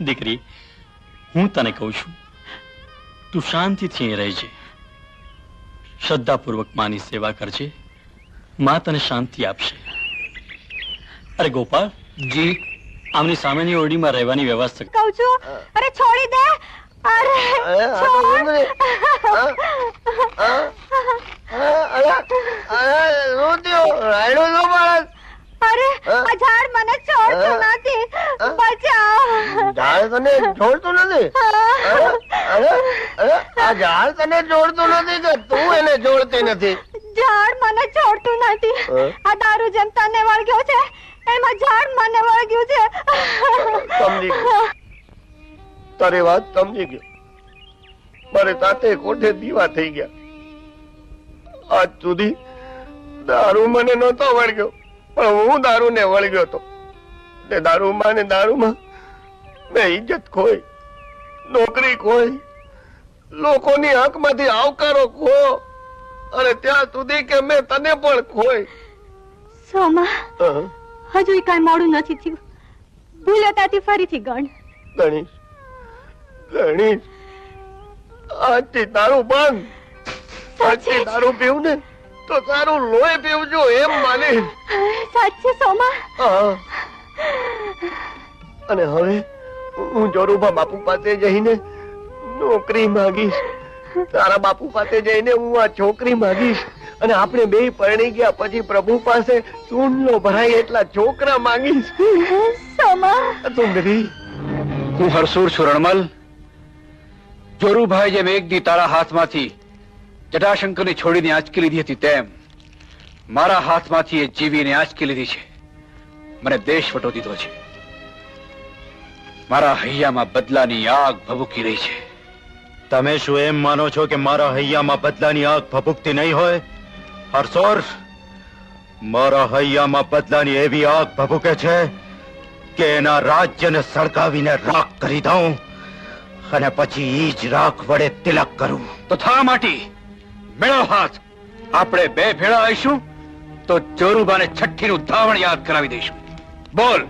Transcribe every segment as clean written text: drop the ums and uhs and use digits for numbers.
દીકરી, હું તને કહું છું, તું શાંતિથી અહીં રહેજે, શ્રદ્ધાપૂર્વક માની સેવા કરજે, માં તને શાંતિ આપશે. અરે ગોપાલ જી, આમની સામેની ઓરડીમાં રહેવાની વ્યવસ્થા કહું છું. અરે છોડી દે. અરે અરે આ ઝાડ મને છોડતું નથી. બચાવ. ઝાડ તને છોડતું નથી? આ ઝાડ તને છોડતું નથી કે તું એને છોડતી નથી? ઝાડ મને છોડતું નથી. આ દારૂ જેમ તને વળગ્યો છે એમાં ઝાડ મને વળગ્યું છે. સમજી ગયો, તારી વાત સમજી ગયો. મારે તાતે કોઠે દીવા થઈ ગયા. આજ સુધી દારૂ મને નહોતો વળગ્યો, પણ હું દારૂ ને વળગ્યો હતો. ને દારૂમાં મેં ઇજ્જત ખોઈ, નોકરી ખોઈ, લોકોની હકમાંથી આવકારો ખો, અને ત્યાં સુધી કે મેં તને પણ ખોઈ. સોમા, હજુ કઈ મોડું નથી થયું. ભૂલ્યો ત્યાંથી ફરીથી ગણ. ગણીશ, આજથી દારૂ બંધ. આજથી દારૂ પીવું ને તો તારું લોહી પીવજો એમ માની. સાચે સોમા? અને હવે હું જોરુભા બાપુ પાસે જઈને નોકરી માંગીશ. તારા બાપુ પાસે જઈને હું આ છોકરી માંગીશ. અને આપણે બે પરણી ગયા પછી પ્રભુ પાસે સૂંઢનો ભરાય એટલા છોકરા માંગીશ. સોમા, સુંદરી, હું હરસુર છું રણમલ. જોરુભાઈ જેમ એક દી તારા હાથમાંથી જટાશંકરની છોડીને આંચકી લીધી હતી, તેમ મારા હાથમાંથી એ જીવીને આંચકી લીધી છે. મને દેશ વટો દીધો છે. મારા હૈયામાં બદલાની આગ ભભૂકી રહી છે. તમે શું એમ માનો છો કે મારા હૈયામાં બદલાની આગ ભભૂકતી નહીં હોય? હરસોર, મારા હૈયામાં બદલાની એવી આગ ભભૂકે છે કે એના રાજ્યને સળગાવીને રાખ કરી દઉં અને પછી ઈ જ રાખ વડે તિલક કરું. તો થા માટી, મેળો હાથ. આપણે બે ભેળા આવીશું તો જોરુબાને છઠ્ઠીનું ધાવણ યાદ કરાવી દઈશું. બોલ,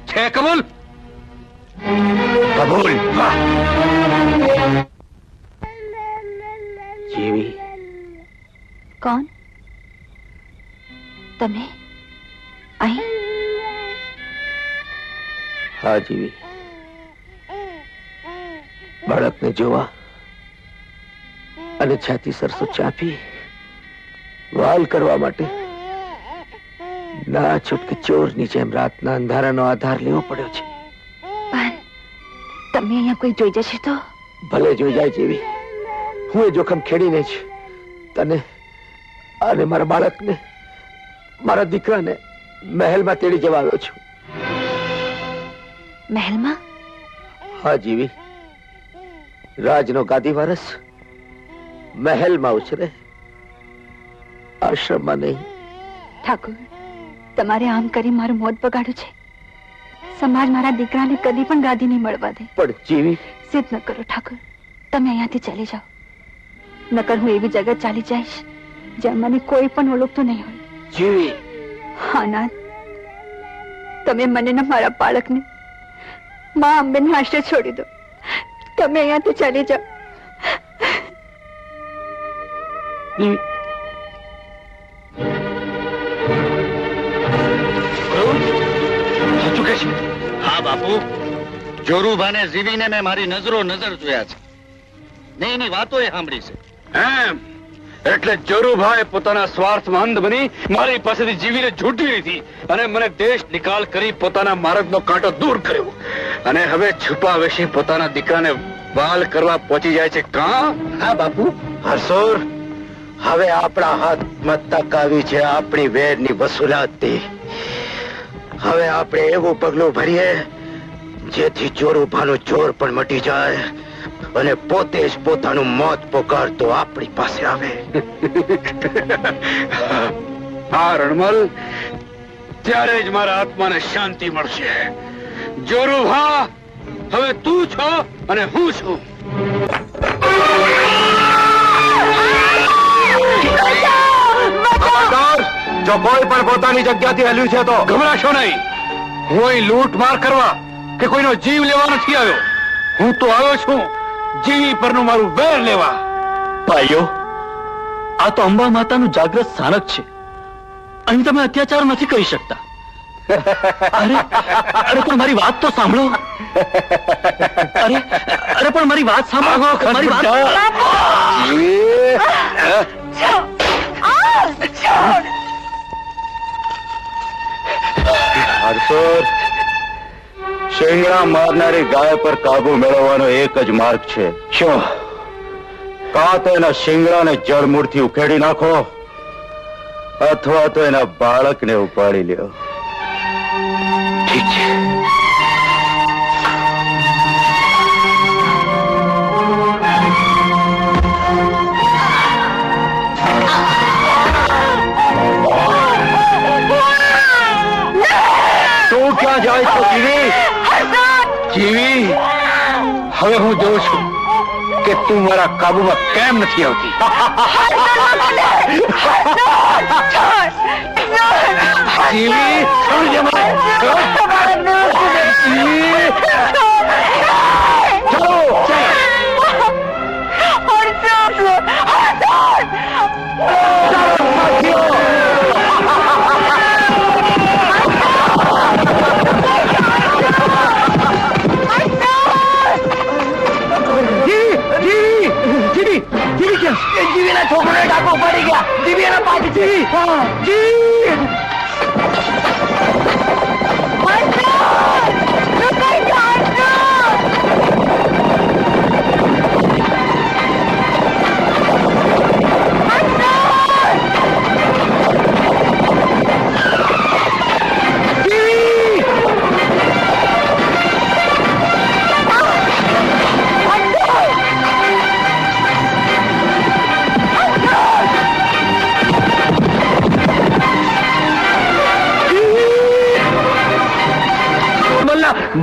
છે કબૂલ? કબૂલ. જીવી. કોણ તમે અહીં? હા જીવી, બાળકને જોવા અને છાતી સરસો ચાપી વાલ કરવા માટે ના છૂટકે ચોરની જેમ રાતના અંધારાનો આધાર લેવો પડ્યો છે. પણ તમે અહીંયા કોઈ જોઈ જશે તો? ભલે જોઈ જાય જેવી, હું એ જોખમ ખેડીને જ તને અને મારા બાળકને, મારા દીકરાને મહેલમાં તેડી જવા આવ્યો છું. મહેલમાં? હા જીવી, રાજનો ગાદી વારસ મહેલમાં ઉછરે, આશ્રમમાં નહીં. ઠાકુર, તમારે આમ કરી મારું મોત બગાડ્યું છે. સમાજ મારા દીકરાને કદી પણ ગાદી નહીં મળવા દે. પણ જીવી, સિદ્ધ ન કરો ઠાકુર. તમે અહીંયાથી ચાલી જાઓ, નકર હું એવી જગત ચાલી જઈશ જ્યાં મને કોઈ પણ ઓળખતું નહીં હોય. જીવી. હા નાથ, તમે મને ને મારા બાળકને માં અંબેના આશ્રય છોડી દો. તમે અહીંયાથી ચાલી જાઓ. સાચું કે છે? હા બાપુ, જોરુભાને જીવીને મેં મારી નજરો નજર જોયા છે ને એની વાતો એ સાંભળી છે. એમ એટલે જોરુભાઈ પોતાના સ્વાર્થમાં અંધ બની મારી પાસેથી જીવીને ઝૂંટવી લીધી અને મને દેશ નિકાલ કરી પોતાના માર્ગનો કાંટો દૂર કર્યો, અને હવે છુપા વેશી પોતાના દીકરાને વાલ કરવા પહોંચી જાય છે. કાં? હા બાપુ. હરસોર, હવે આપણા હાથમાં તક આવી છે આપણી વેરની વસૂલાતની. હવે આપણે એવું પગલું ભરીએ જેથી જોરુભાનું જોર પણ મટી જાય અને પોતે જ પોતાનું મોત પોકારતો આપણી પાસે આવે. હા રણમલ, ત્યારે જ મારા આત્માને શાંતિ મળશે. જોરુભા, હવે તું છો અને હું છું. જો કોઈ પણ પોતાની જગ્યાથી હલ્યું છે તો ગભરાશો નહીં. હું અહીં લૂંટ માર કરવા કે કોઈનો જીવ લેવા નથી આવ્યો. હું તો આવ્યો છું જીવી પરનું મારું વેર લેવા. ભાઈઓ, આ તો અંબા માતાનું જાગ્રત સ્થાનક છે. અહીં તમે અત્યાચાર નથી કરી શકતા. અરે અરે પણ મારી વાત તો સાંભળો. અરે અરે પણ મારી વાત સાંભળો. મારી વાત હરસોર, શિંગડા મારનારી ગાય પર કાબુ મેળવવાનો એક જ માર્ગ છે. શું? કાં તો એના શિંગડાને જળમૂળથી ઉખેડી નાખો, અથવા તો એના બાળકને ઉપાડી લ્યો. ઠીક છે. તું ક્યાં જાય છો જીવી? જીવી, હવે હું જોઉં છું કે તું મારા કાબુમાં કેમ નથી આવતી. જીવી, છોડ દે મને. જીવી, ચાલો. જીવીના છોકરાને ડાકો પડી ગયા. જીવી એના પાછી જીવી.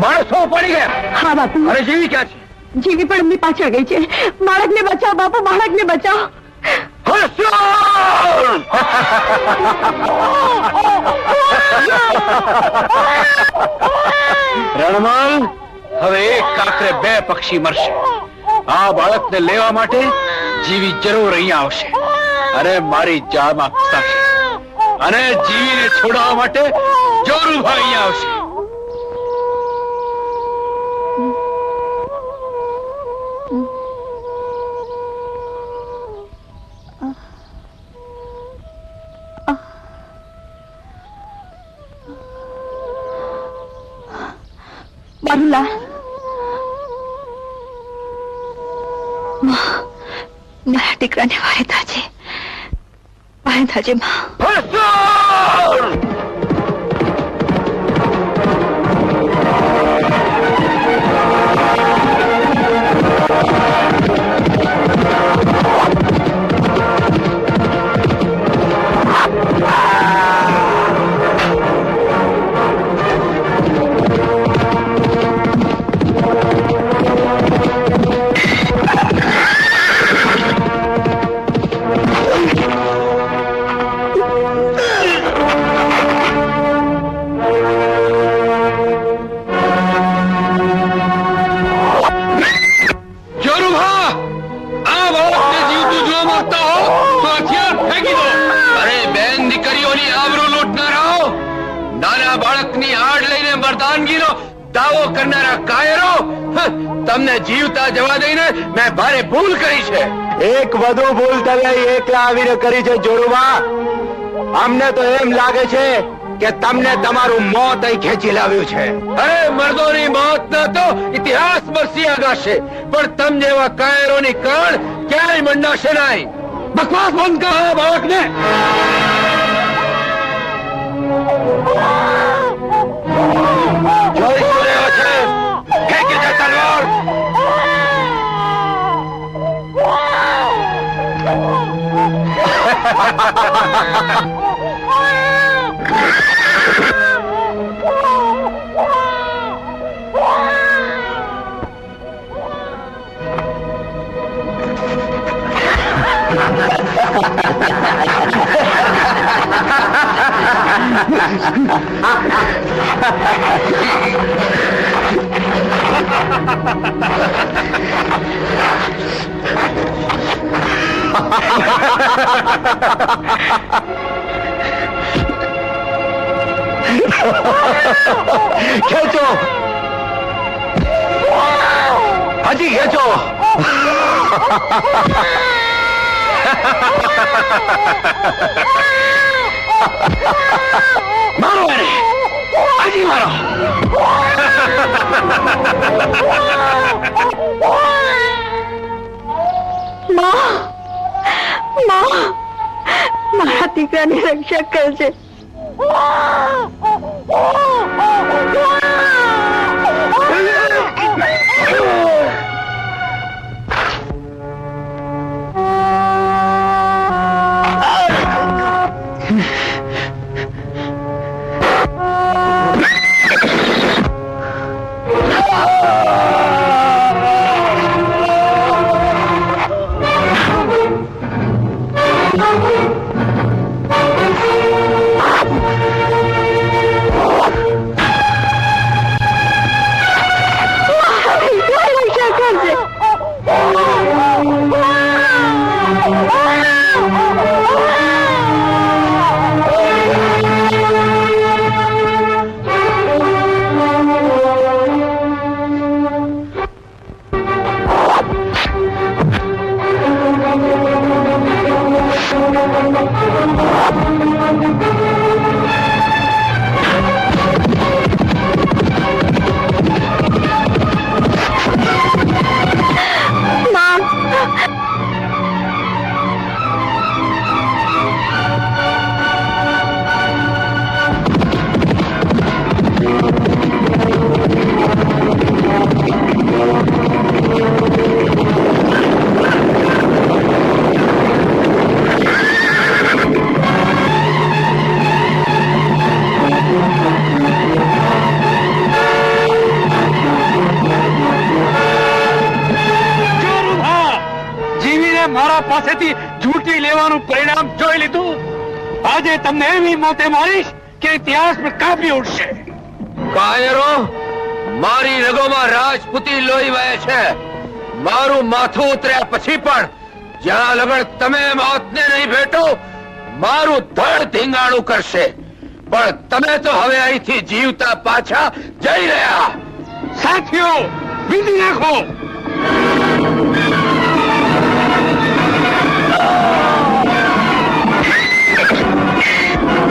માણસો પડી ગયા. હા બાપુ. અરે જીવી ક્યાં છે? જીવી પણ એમની પાછળ ગઈ છે. બાળકને બચાવો બાપુ, બાળકને બચાવો. રણમલ, હવે એક કાકરે બે પક્ષી મરશે. આ બાળકને લેવા માટે જીવી જરૂર અહીંયા આવશે અને મારી જાળમાં ફસાશે, અને જીવીને છોડાવવા માટે જોરુભા અહીંયા આવશે. બારુલા, મારા દીકરાને વારે થાજે, માં. દાવો કરનારા કાયરો, તમને જીવતા જવા દઈને મેં ભારે ભૂલ કરી છે. એક વધુ ભૂલ તમે એકલા આવીને કરી છે જોરુબા. અમને તો એમ લાગે છે કે તમને તમારું મોત અહીં ખેંચી લાવ્યું છે. અરે મર્દોની મોત ના તો ઇતિહાસ બરસી આગાશે, પણ તમ જેવા કાયરોની કણ ક્યાંય મંડાશે નહીં. બકવાસ બંધ કરો બાળકને. જોઈ શું રહ્યો છે? ફેંકી દે તલવાર. ખેંચો, હજી ખેંચો. મારો એને, હજી મારો. મારા દીકરાની રક્ષા કરજે. મારા પાસેથી ઝૂંટી લેવાનું પરિણામ જોઈ લીધું. આજે તમને એવી મોતે મારીશ કે ઇતિહાસ પર કાપી ઉઠશે. કાયરો, મારી રગોમાં રાજપૂતી લોહી વહે છે. મારું માથું ઉતર્યા પછી પણ જ્યાં લગન તમે મોતને નહીં ભેટો, મારું ધડ ધીંગાણું કરશે. પણ તમે તો હવે અહીંથી જીવતા પાછા જઈ રહ્યા. સાથીઓ, વિધિ નાખો.